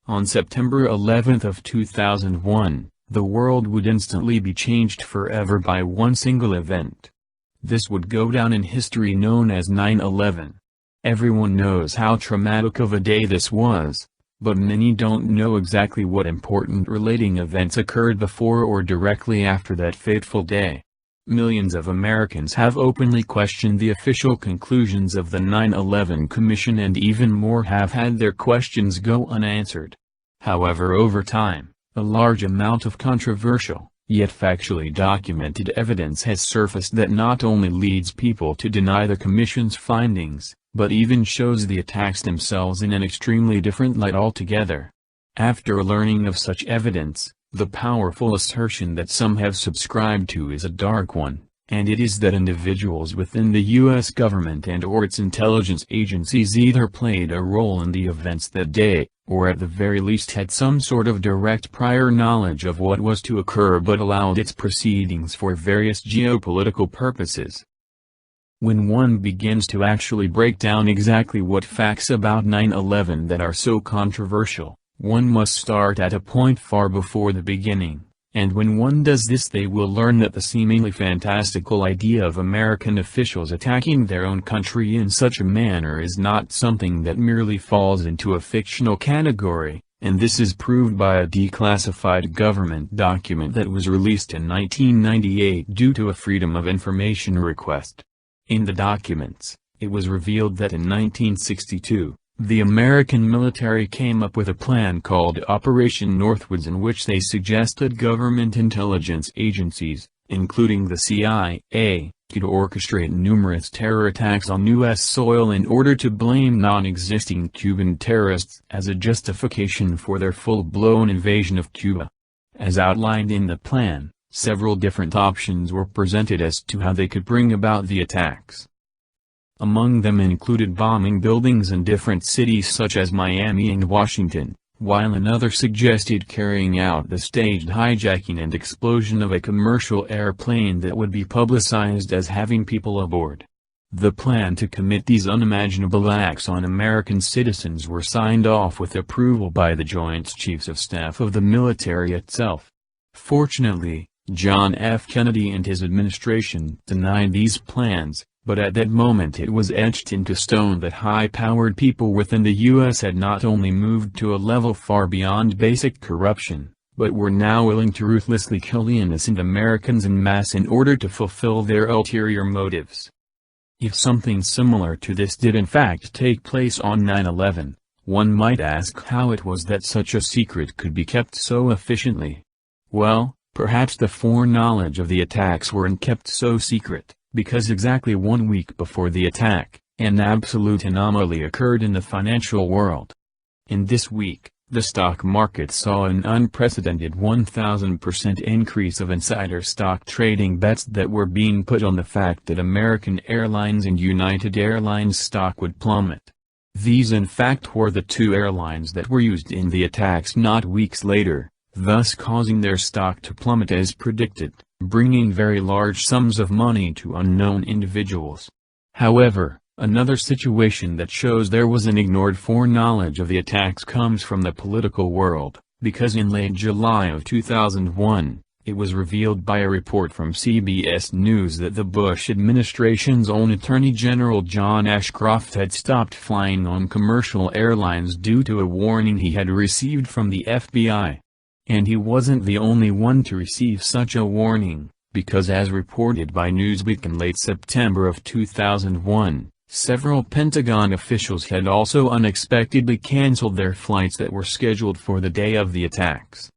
On September 11 of 2001, the world would instantly be changed forever by one single event. This would go down in history known as 9/11. Everyone knows how traumatic of a day this was, but many don't know exactly what important relating events occurred before or directly after that fateful day. Millions of Americans have openly questioned the official conclusions of the 9/11 Commission, and even more have had their questions go unanswered. However, over time, a large amount of controversial, yet factually documented evidence has surfaced that not only leads people to deny the Commission's findings, but even shows the attacks themselves in an extremely different light altogether. After learning of such evidence, the powerful assertion that some have subscribed to is a dark one, and it is that individuals within the U.S. government and/or its intelligence agencies either played a role in the events that day, or at the very least had some sort of direct prior knowledge of what was to occur but allowed its proceedings for various geopolitical purposes. When one begins to actually break down exactly what facts about 9/11 that are so controversial, one must start at a point far before the beginning, and when one does this they will learn that the seemingly fantastical idea of American officials attacking their own country in such a manner is not something that merely falls into a fictional category, and this is proved by a declassified government document that was released in 1998 due to a Freedom of Information request. In the documents, it was revealed that in 1962, the American military came up with a plan called Operation Northwoods, in which they suggested government intelligence agencies, including the CIA, could orchestrate numerous terror attacks on U.S. soil in order to blame non-existing Cuban terrorists as a justification for their full-blown invasion of Cuba. As outlined in the plan, several different options were presented as to how they could bring about the attacks. Among them included bombing buildings in different cities such as Miami and Washington, while another suggested carrying out the staged hijacking and explosion of a commercial airplane that would be publicized as having people aboard. The plan to commit these unimaginable acts on American citizens were signed off with approval by the Joint Chiefs of Staff of the military itself. Fortunately, John F. Kennedy and his administration denied these plans, but at that moment it was etched into stone that high-powered people within the U.S. had not only moved to a level far beyond basic corruption, but were now willing to ruthlessly kill innocent Americans en masse in order to fulfill their ulterior motives. If something similar to this did in fact take place on 9/11, one might ask how it was that such a secret could be kept so efficiently. Well, perhaps the foreknowledge of the attacks weren't kept so secret, because exactly 1 week before the attack, an absolute anomaly occurred in the financial world. In this week, the stock market saw an unprecedented 1,000% increase of insider stock trading bets that were being put on the fact that American Airlines and United Airlines stock would plummet. These in fact were the two airlines that were used in the attacks not weeks later, thus causing their stock to plummet as predicted, bringing very large sums of money to unknown individuals. However, another situation that shows there was an ignored foreknowledge of the attacks comes from the political world, because in late July of 2001, it was revealed by a report from CBS News that the Bush administration's own Attorney General John Ashcroft had stopped flying on commercial airlines due to a warning he had received from the FBI. And he wasn't the only one to receive such a warning, because as reported by Newsweek in late September of 2001, several Pentagon officials had also unexpectedly canceled their flights that were scheduled for the day of the attacks.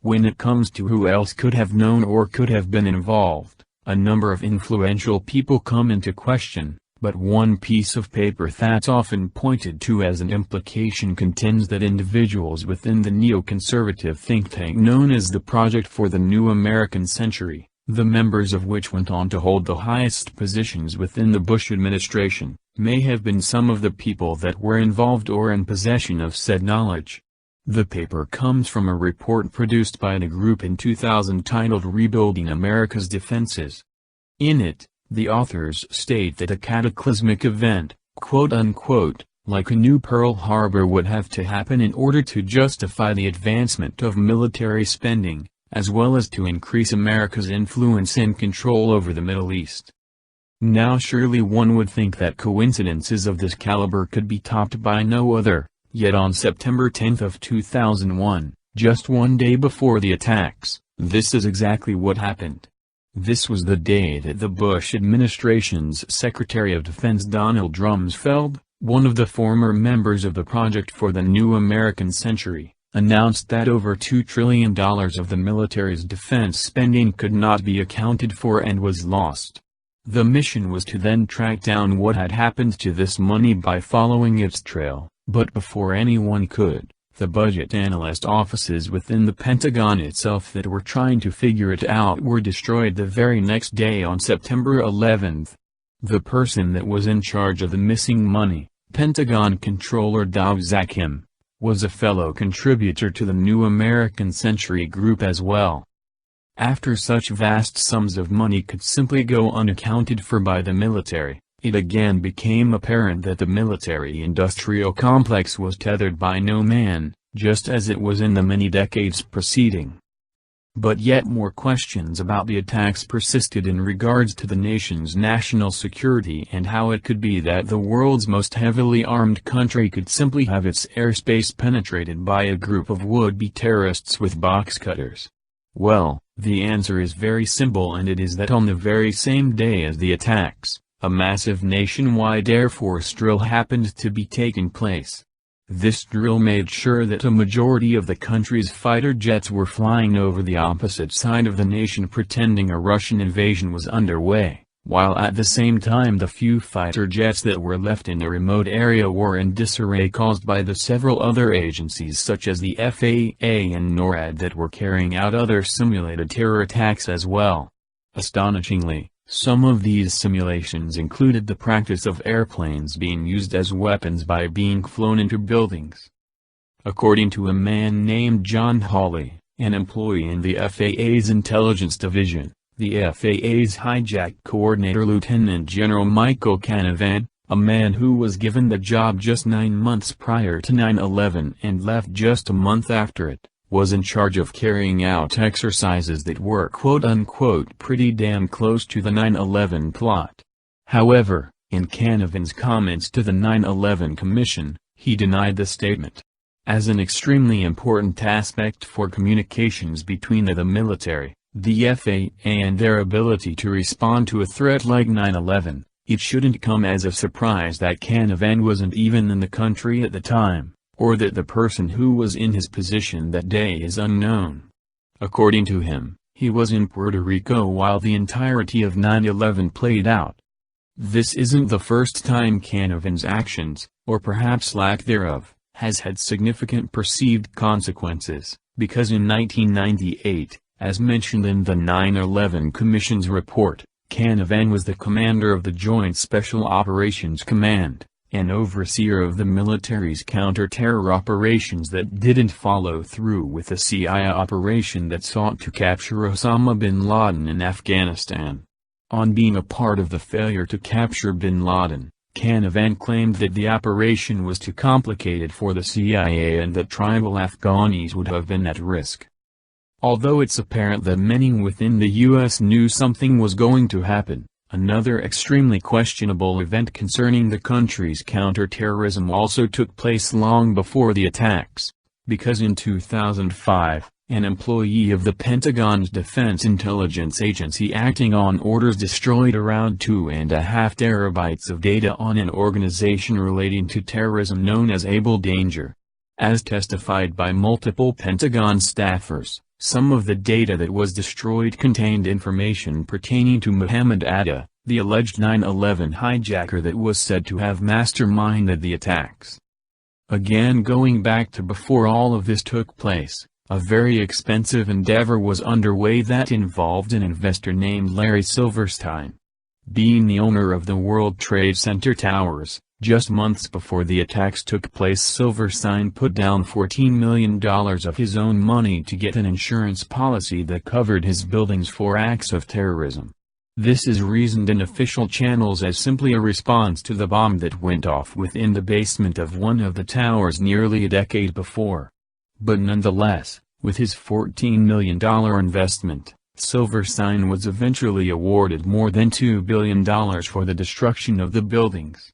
When it comes to who else could have known or could have been involved, a number of influential people come into question, but one piece of paper that's often pointed to as an implication contends that individuals within the neoconservative think tank known as the Project for the New American Century, the members of which went on to hold the highest positions within the Bush administration, may have been some of the people that were involved or in possession of said knowledge. The paper comes from a report produced by the group in 2000 titled Rebuilding America's Defenses. In it, the authors state that a cataclysmic event, quote-unquote, like a new Pearl Harbor would have to happen in order to justify the advancement of military spending, as well as to increase America's influence and control over the Middle East. Now surely one would think that coincidences of this caliber could be topped by no other, yet on September 10 of 2001, just one day before the attacks, this is exactly what happened. This was the day that the Bush administration's Secretary of Defense Donald Rumsfeld, one of the former members of the Project for the New American Century, announced that over $2 trillion of the military's defense spending could not be accounted for and was lost. The mission was to then track down what had happened to this money by following its trail, but before anyone could, the budget analyst offices within the Pentagon itself that were trying to figure it out were destroyed the very next day on September 11. The person that was in charge of the missing money, Pentagon Controller Dov Zakheim, was a fellow contributor to the New American Century group as well. After such vast sums of money could simply go unaccounted for by the military, it again became apparent that the military-industrial complex was tethered by no man, just as it was in the many decades preceding. But yet more questions about the attacks persisted in regards to the nation's national security and how it could be that the world's most heavily armed country could simply have its airspace penetrated by a group of would-be terrorists with box cutters. Well, the answer is very simple, and it is that on the very same day as the attacks, a massive nationwide Air Force drill happened to be taking place. This drill made sure that a majority of the country's fighter jets were flying over the opposite side of the nation pretending a Russian invasion was underway, while at the same time the few fighter jets that were left in the remote area were in disarray caused by the several other agencies such as the FAA and NORAD that were carrying out other simulated terror attacks as well. Astonishingly, some of these simulations included the practice of airplanes being used as weapons by being flown into buildings. According to a man named John Hawley, an employee in the FAA's Intelligence Division, the FAA's hijack coordinator Lieutenant General Michael Canavan, a man who was given the job just 9 months prior to 9/11 and left just a month after it, was in charge of carrying out exercises that were quote-unquote pretty damn close to the 9/11 plot. However, in Canavan's comments to the 9/11 Commission, he denied the statement. As an extremely important aspect for communications between the military, the FAA and their ability to respond to a threat like 9/11, it shouldn't come as a surprise that Canavan wasn't even in the country at the time, or that the person who was in his position that day is unknown. According to him, he was in Puerto Rico while the entirety of 9/11 played out. This isn't the first time Canavan's actions, or perhaps lack thereof, has had significant perceived consequences, because in 1998, as mentioned in the 9/11 Commission's report, Canavan was the commander of the Joint Special Operations Command, an overseer of the military's counter-terror operations that didn't follow through with the CIA operation that sought to capture Osama bin Laden in Afghanistan. On being a part of the failure to capture bin Laden, Canavan claimed that the operation was too complicated for the CIA and that tribal Afghanis would have been at risk. Although it's apparent that many within the U.S. knew something was going to happen, another extremely questionable event concerning the country's counterterrorism also took place long before the attacks, because in 2005, an employee of the Pentagon's Defense Intelligence Agency acting on orders destroyed around 2.5 terabytes of data on an organization relating to terrorism known as Able Danger. As testified by multiple Pentagon staffers, some of the data that was destroyed contained information pertaining to Mohammed Atta, the alleged 9/11 hijacker that was said to have masterminded the attacks. Again, going back to before all of this took place, a very expensive endeavor was underway that involved an investor named Larry Silverstein. Being the owner of the World Trade Center towers, just months before the attacks took place, Silverstein put down $14 million of his own money to get an insurance policy that covered his buildings for acts of terrorism. This is reasoned in official channels as simply a response to the bomb that went off within the basement of one of the towers nearly a decade before. But nonetheless, with his $14 million investment, Silverstein was eventually awarded more than $2 billion for the destruction of the buildings.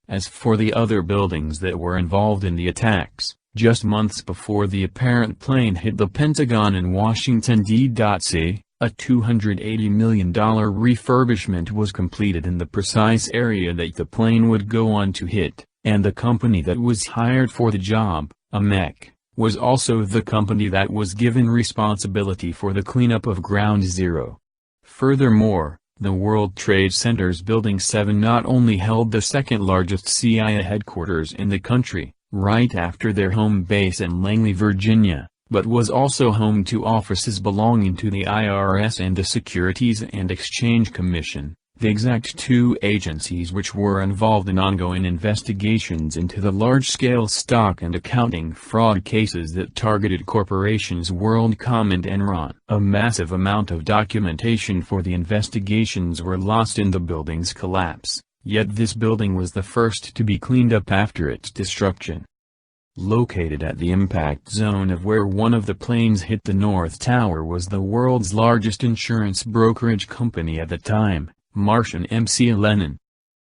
As for the other buildings that were involved in the attacks, just months before the apparent plane hit the Pentagon in Washington, D.C., a $280 million refurbishment was completed in the precise area that the plane would go on to hit, and the company that was hired for the job, AMEC, was also the company that was given responsibility for the cleanup of Ground Zero. Furthermore, the World Trade Center's Building 7 not only held the second-largest CIA headquarters in the country, right after their home base in Langley, Virginia, but was also home to offices belonging to the IRS and the Securities and Exchange Commission, the exact two agencies which were involved in ongoing investigations into the large-scale stock and accounting fraud cases that targeted corporations WorldCom and Enron. A massive amount of documentation for the investigations were lost in the building's collapse, yet this building was the first to be cleaned up after its destruction. Located at the impact zone of where one of the planes hit the North Tower was the world's largest insurance brokerage company at the time, Marsh & MC Lennon.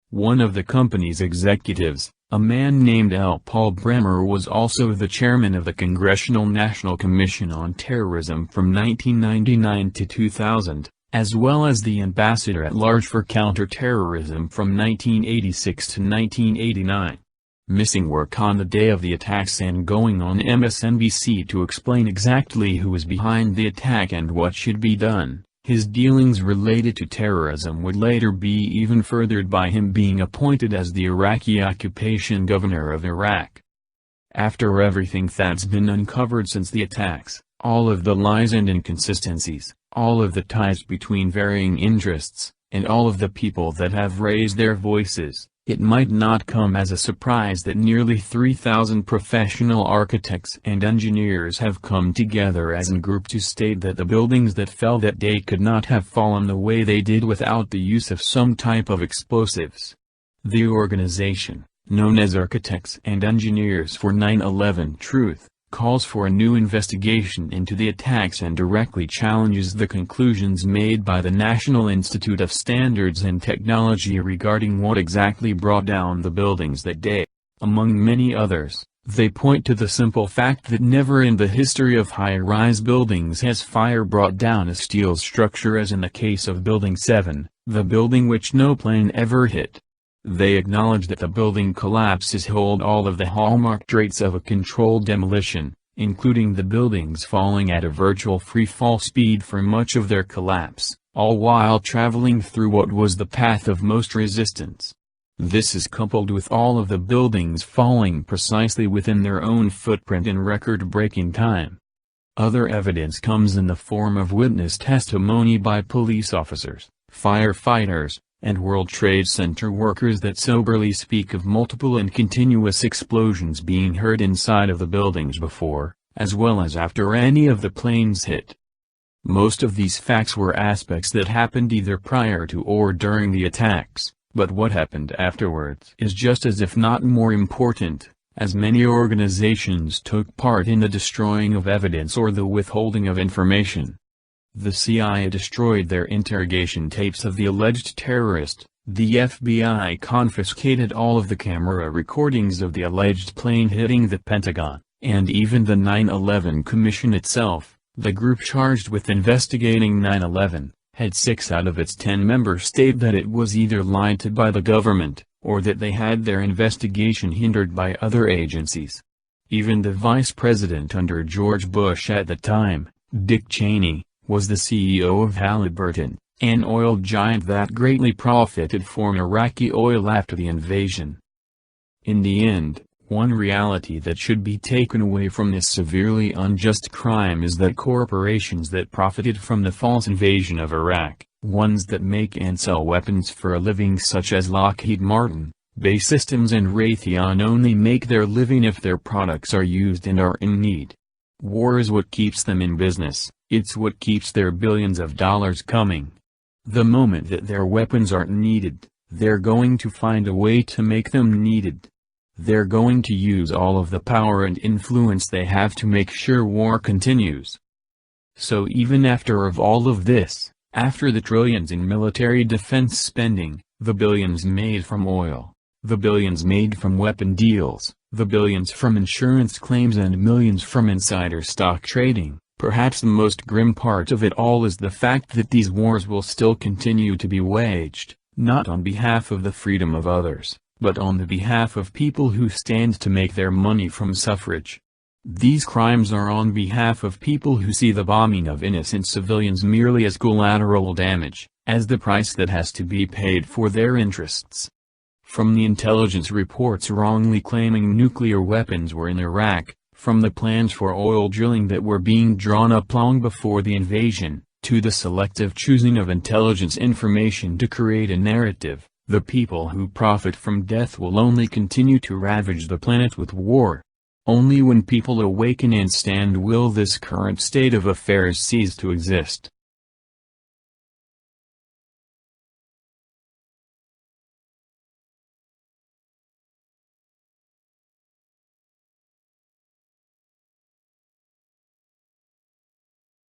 One of the company's executives, a man named L. Paul Bremer, was also the chairman of the Congressional National Commission on Terrorism from 1999 to 2000, as well as the ambassador-at-large for counterterrorism from 1986 to 1989. Missing work on the day of the attacks and going on MSNBC to explain exactly who was behind the attack and what should be done. His dealings related to terrorism would later be even furthered by him being appointed as the Iraqi occupation governor of Iraq. After everything that's been uncovered since the attacks, all of the lies and inconsistencies, all of the ties between varying interests, and all of the people that have raised their voices, it might not come as a surprise that nearly 3,000 professional architects and engineers have come together as a group to state that the buildings that fell that day could not have fallen the way they did without the use of some type of explosives. The organization, known as Architects and Engineers for 9/11 Truth, calls for a new investigation into the attacks and directly challenges the conclusions made by the National Institute of Standards and Technology regarding what exactly brought down the buildings that day. Among many others, they point to the simple fact that never in the history of high-rise buildings has fire brought down a steel structure as in the case of Building 7, the building which no plane ever hit. They acknowledge that the building collapses hold all of the hallmark traits of a controlled demolition, including the buildings falling at a virtual free-fall speed for much of their collapse, all while traveling through what was the path of most resistance. This is coupled with all of the buildings falling precisely within their own footprint in record-breaking time. Other evidence comes in the form of witness testimony by police officers, firefighters, and World Trade Center workers that soberly speak of multiple and continuous explosions being heard inside of the buildings before, as well as after any of the planes hit. Most of these facts were aspects that happened either prior to or during the attacks, but what happened afterwards is just as if not more important, as many organizations took part in the destroying of evidence or the withholding of information. The CIA destroyed their interrogation tapes of the alleged terrorist, the FBI confiscated all of the camera recordings of the alleged plane hitting the Pentagon, and even the 9/11 Commission itself, the group charged with investigating 9/11, had 6 out of its 10 members state that it was either lied to by the government, or that they had their investigation hindered by other agencies. Even the vice president under George Bush at the time, Dick Cheney, was the CEO of Halliburton, an oil giant that greatly profited from Iraqi oil after the invasion. In the end, one reality that should be taken away from this severely unjust crime is that corporations that profited from the false invasion of Iraq, ones that make and sell weapons for a living such as Lockheed Martin, BAE Systems and Raytheon, only make their living if their products are used and are in need. War is what keeps them in business, it's what keeps their billions of dollars coming. The moment that their weapons aren't needed, they're going to find a way to make them needed. They're going to use all of the power and influence they have to make sure war continues. So even after all of this, after the trillions in military defense spending, the billions made from oil, the billions made from weapon deals, the billions from insurance claims and millions from insider stock trading, perhaps the most grim part of it all is the fact that these wars will still continue to be waged, not on behalf of the freedom of others, but on the behalf of people who stand to make their money from suffrage. These crimes are on behalf of people who see the bombing of innocent civilians merely as collateral damage, as the price that has to be paid for their interests. From the intelligence reports wrongly claiming nuclear weapons were in Iraq, from the plans for oil drilling that were being drawn up long before the invasion, to the selective choosing of intelligence information to create a narrative, the people who profit from death will only continue to ravage the planet with war. Only when people awaken and stand will this current state of affairs cease to exist.